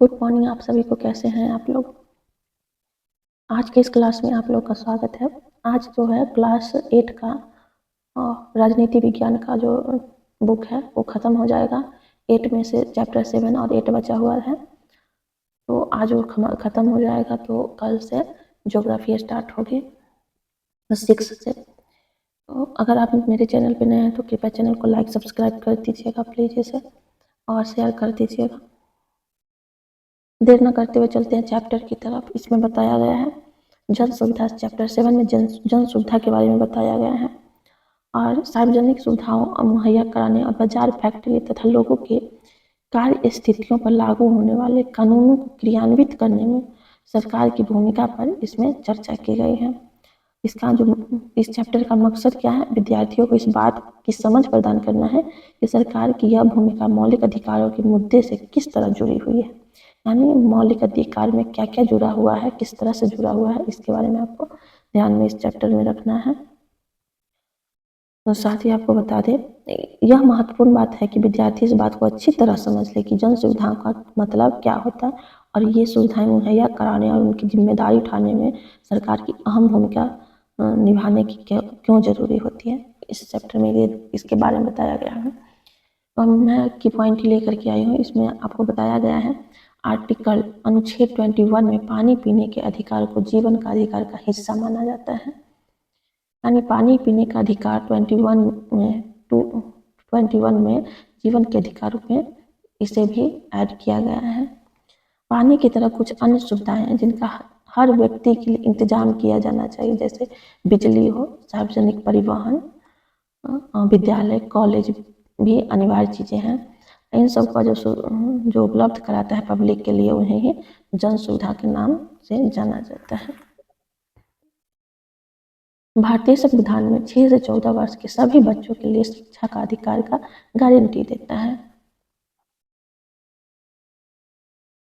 Good morning आप सभी को। कैसे हैं आप लोग? आज के इस क्लास में आप लोग का स्वागत है। आज जो है क्लास 8 का राजनीति विज्ञान का जो बुक है वो ख़त्म हो जाएगा। 8 में से चैप्टर 7 और 8 बचा हुआ है, तो आज वो ख़त्म हो जाएगा। तो कल से ज्योग्राफी स्टार्ट होगी 6 से। तो अगर आप मेरे चैनल पे नए हैं तो कृपया चैनल को लाइक सब्सक्राइब कर दीजिएगा प्लीज़ इसे, और शेयर कर दीजिएगा। देर न करते हुए चलते हैं चैप्टर की तरफ। इसमें बताया गया है जन सुविधा। चैप्टर 7 में जन सुविधा के बारे में बताया गया है और सार्वजनिक सुविधाओं मुहैया कराने और बाजार, फैक्ट्री तथा लोगों के कार्य स्थितियों पर लागू होने वाले कानूनों को क्रियान्वित करने में सरकार की भूमिका पर इसमें चर्चा की गई है। इसका जो इस चैप्टर का मकसद क्या है? विद्यार्थियों को इस बात की समझ प्रदान करना है कि सरकार की यह भूमिका मौलिक अधिकारों के मुद्दे से किस तरह जुड़ी हुई है, यानी मौलिक अधिकार में क्या क्या जुड़ा हुआ है, किस तरह से जुड़ा हुआ है, इसके बारे में आपको ध्यान में इस चैप्टर में रखना है। तो साथ ही आपको बता दें, यह महत्वपूर्ण बात है कि विद्यार्थी इस बात को अच्छी तरह समझ ले कि जन सुविधाओं का मतलब क्या होता है और ये सुविधाएं मुहैया कराने और उनकी जिम्मेदारी उठाने में सरकार की अहम भूमिका निभाने की क्यों जरूरी होती है। इस चैप्टर में ये इसके बारे में बताया गया है। तो मैं की पॉइंट लेकर के आई हूँ। इसमें आपको बताया गया है आर्टिकल अनुच्छेद 21 में पानी पीने के अधिकार को जीवन का अधिकार का हिस्सा माना जाता है, यानी पानी पीने का अधिकार 21 में जीवन के अधिकार में इसे भी ऐड किया गया है। पानी की तरह कुछ अन्य सुविधाएं हैं जिनका हर व्यक्ति के लिए इंतजाम किया जाना चाहिए, जैसे बिजली हो, सार्वजनिक परिवहन, विद्यालय, कॉलेज भी अनिवार्य चीज़ें हैं। इन सब का जो उपलब्ध कराता है पब्लिक के लिए, उन्हें ही जन सुविधा के नाम से जाना जाता है। भारतीय संविधान में 6 से 14 वर्ष के सभी बच्चों के लिए शिक्षा का अधिकार का गारंटी देता है।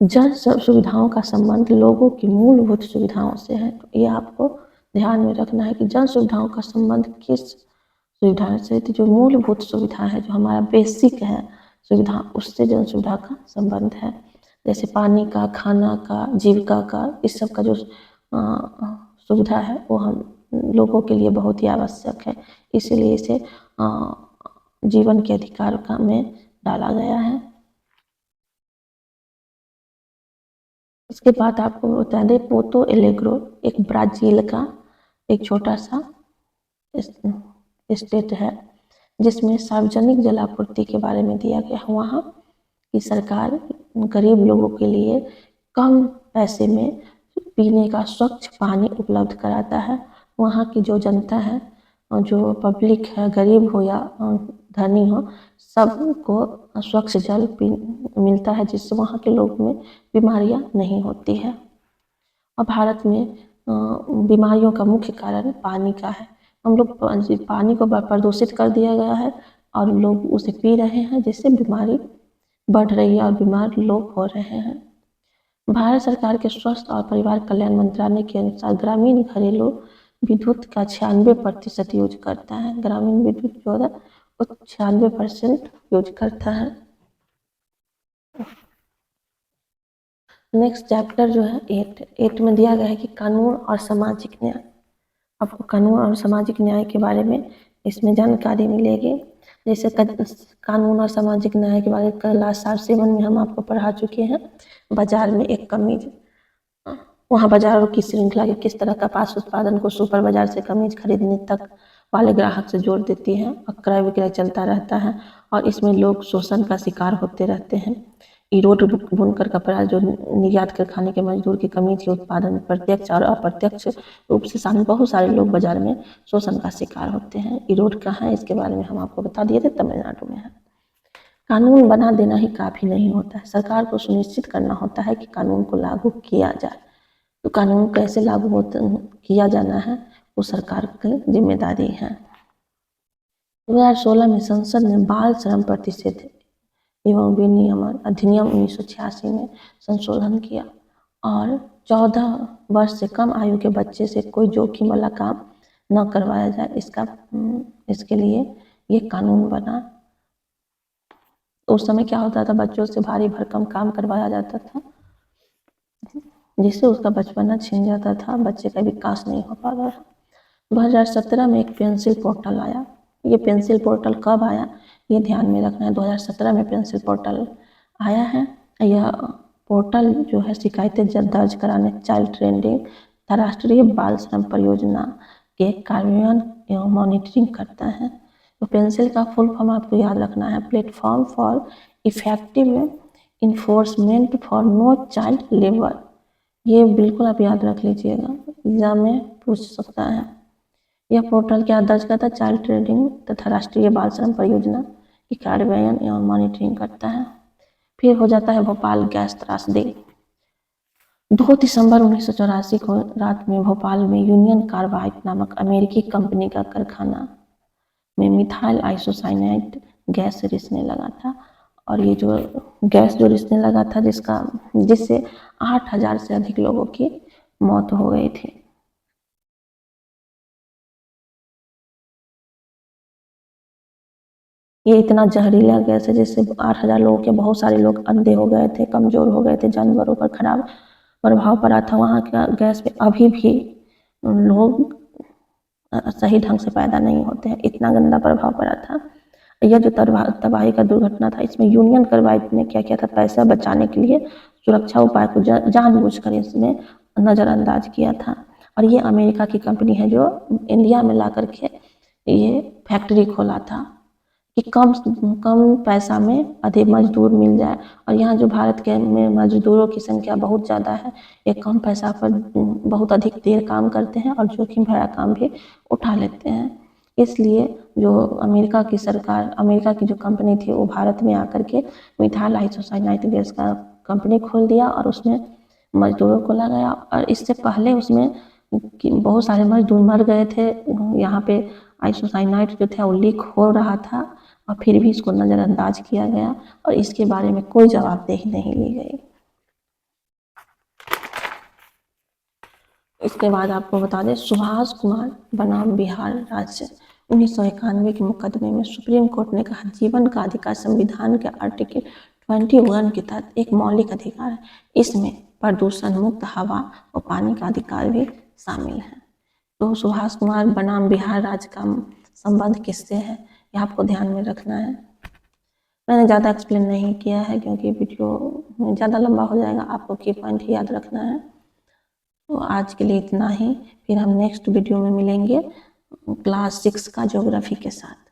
जन सुविधाओं का संबंध लोगों की मूलभूत सुविधाओं से है। तो ये आपको ध्यान में रखना है कि जन सुविधाओं का संबंध किस सुविधा से, तो जो मूलभूत सुविधा है, जो हमारा बेसिक है सुविधा, उससे जन सुविधा का संबंध है। जैसे पानी का, खाना का, जीविका का, इस सब का जो सुविधा है वो हम लोगों के लिए बहुत ही आवश्यक है, इसीलिए इसे जीवन के अधिकार का में डाला गया है। इसके बाद आपको बता दें, पोर्तो एलेग्रो एक ब्राज़ील का एक छोटा सा स्टेट है जिसमें सार्वजनिक जलापूर्ति के बारे में दिया गया है। वहाँ की सरकार गरीब लोगों के लिए कम पैसे में पीने का स्वच्छ पानी उपलब्ध कराता है। वहाँ की जो जनता है, जो पब्लिक है, गरीब हो या धनी हो, सबको स्वच्छ जल मिलता है, जिससे वहाँ के लोगों में बीमारियाँ नहीं होती है। और भारत में बीमारियों का मुख्य कारण पानी का है। हम लोग पानी को प्रदूषित कर दिया गया है और लोग उसे पी रहे हैं, जिससे बीमारी बढ़ रही है और बीमार लोग हो रहे हैं। भारत सरकार के स्वास्थ्य और परिवार कल्याण मंत्रालय के अनुसार ग्रामीण घरेलू विद्युत का 96% यूज करता है। ग्रामीण विद्युत जो है वो 96% यूज करता है। नेक्स्ट चैप्टर जो है 8 में दिया गया है कि कानून और सामाजिक न्याय। आपको कानून और सामाजिक न्याय के बारे में इसमें जानकारी मिलेगी। जैसे कानून और सामाजिक न्याय के बारे में क्लास 7 में हम आपको पढ़ा चुके हैं। बाजार में एक कमीज, वहाँ बाजारों की श्रृंखला के किस तरह कपास उत्पादन को सुपर बाजार से कमीज खरीदने तक वाले ग्राहक से जोड़ देती है और क्रय विक्रय चलता रहता है और इसमें लोग शोषण का शिकार होते रहते हैं। इरोड बुनकर कपड़ा जो निर्यात कर खाने के मजदूर की कमीज के उत्पादन प्रत्यक्ष और अप्रत्यक्ष रूप से बहुत सारे लोग बाजार में शोषण का शिकार होते हैं। इरोड कहाँ है, इसके बारे में हम आपको बता दिए थे, तमिलनाडु में है। कानून बना देना ही काफ़ी नहीं होता है, सरकार को सुनिश्चित करना होता है कि कानून को लागू किया जाए। तो कानून कैसे लागू किया जाना है वो सरकार की जिम्मेदारी है। 2016 में संसद ने बाल श्रम प्रतिषेध एवं विनियमन अधिनियम 1986 में संशोधन किया और 14 वर्ष से कम आयु के बच्चे से कोई जोखिम वाला काम न करवाया जाए, इसके लिए ये कानून बना। उस समय क्या होता था, बच्चों से भारी भरकम काम करवाया जाता था जिससे उसका बचपना छिन जाता था, बच्चे का विकास नहीं हो पाता था। 2017 में एक पेंसिल पोर्टल आया। ये पेंसिल पोर्टल कब आया ये ध्यान में रखना है। 2017 में पेंसिल पोर्टल आया है। यह पोर्टल जो है शिकायतें दर्ज कराने, चाइल्ड ट्रेंडिंग तथा राष्ट्रीय बाल श्रम परियोजना के कार्यान्वयन एवं मॉनिटरिंग करता है। तो पेंसिल का फुल फॉर्म आपको याद रखना है, platform for effective enforcement for no child labour. ये बिल्कुल आप याद रख लीजिएगा, एग्जाम में पूछ सकता है। यह पोर्टल क्या दर्ज करता है, चाइल्ड ट्रेडिंग तथा राष्ट्रीय बाल श्रम परियोजना की कार्यान्वयन एवं मॉनिटरिंग करता है। फिर हो जाता है भोपाल गैस त्रासदी। 2 दिसंबर 1984 को रात में भोपाल में यूनियन कार्बाइड नामक अमेरिकी कंपनी का कारखाना में मिथाइल आइसोसाइनेट गैस रिसने लगा था। और ये जो गैस जो रिसने लगा था जिससे 8000 से अधिक लोगों की मौत हो गई थी। ये इतना जहरीला गैस है जिससे 8000 लोगों के बहुत सारे लोग अंधे हो गए थे, कमजोर हो गए थे, जानवरों पर खराब प्रभाव पड़ा था। वहाँ का गैस पे अभी भी लोग सही ढंग से पैदा नहीं होते हैं, इतना गंदा प्रभाव पड़ा था। यह जो तबाही का दुर्घटना था, इसमें यूनियन कार्बाइड ने क्या किया था, पैसा बचाने के लिए सुरक्षा उपाय को जानबूझकर इसमें नज़रअंदाज किया था। और ये अमेरिका की कंपनी है जो इंडिया में ला करके ये फैक्ट्री खोला था कि कम कम पैसा में अधिक मजदूर मिल जाए। और यहाँ जो भारत के में मजदूरों की संख्या बहुत ज़्यादा है, ये कम पैसा पर बहुत अधिक देर काम करते हैं और जोखिम भरा काम भी उठा लेते हैं। इसलिए जो अमेरिका की सरकार, अमेरिका की जो कंपनी थी, वो भारत में आकर के मिथाइल आइसोसाइनाइड गैस का कंपनी खोल दिया और उसमें मजदूरों को लगाया। और इससे पहले उसमें बहुत सारे मजदूर मर गए थे। यहाँ पे आइसोसाइनाइड जो था वो लीक हो रहा था और फिर भी इसको नज़रअंदाज किया गया और इसके बारे में कोई जवाबदेही नहीं ली गई। इसके बाद आपको बता दें, सुभाष कुमार बनाम बिहार राज्य 1991 के मुकदमे में सुप्रीम कोर्ट ने कहा जीवन का अधिकार संविधान के आर्टिकल 21 के तहत एक मौलिक अधिकार है। इसमें प्रदूषण मुक्त हवा और पानी का अधिकार भी शामिल है। तो सुभाष कुमार बनाम बिहार राज्य का संबंध किससे है, ये आपको ध्यान में रखना है। मैंने ज़्यादा एक्सप्लेन नहीं किया है क्योंकि वीडियो ज़्यादा लंबा हो जाएगा, आपको की पॉइंट ही याद रखना है। तो आज के लिए इतना ही, फिर हम नेक्स्ट वीडियो में मिलेंगे क्लास 6 का ज्योग्राफी के साथ।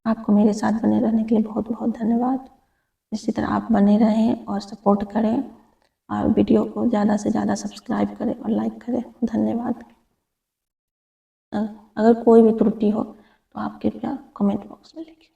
आपको मेरे साथ बने रहने के लिए बहुत बहुत धन्यवाद। इसी तरह आप बने रहें और सपोर्ट करें और वीडियो को ज़्यादा से ज़्यादा सब्सक्राइब करें और लाइक करें। धन्यवाद। अगर कोई भी त्रुटि हो तो आप कृपया कमेंट बॉक्स में लिखें।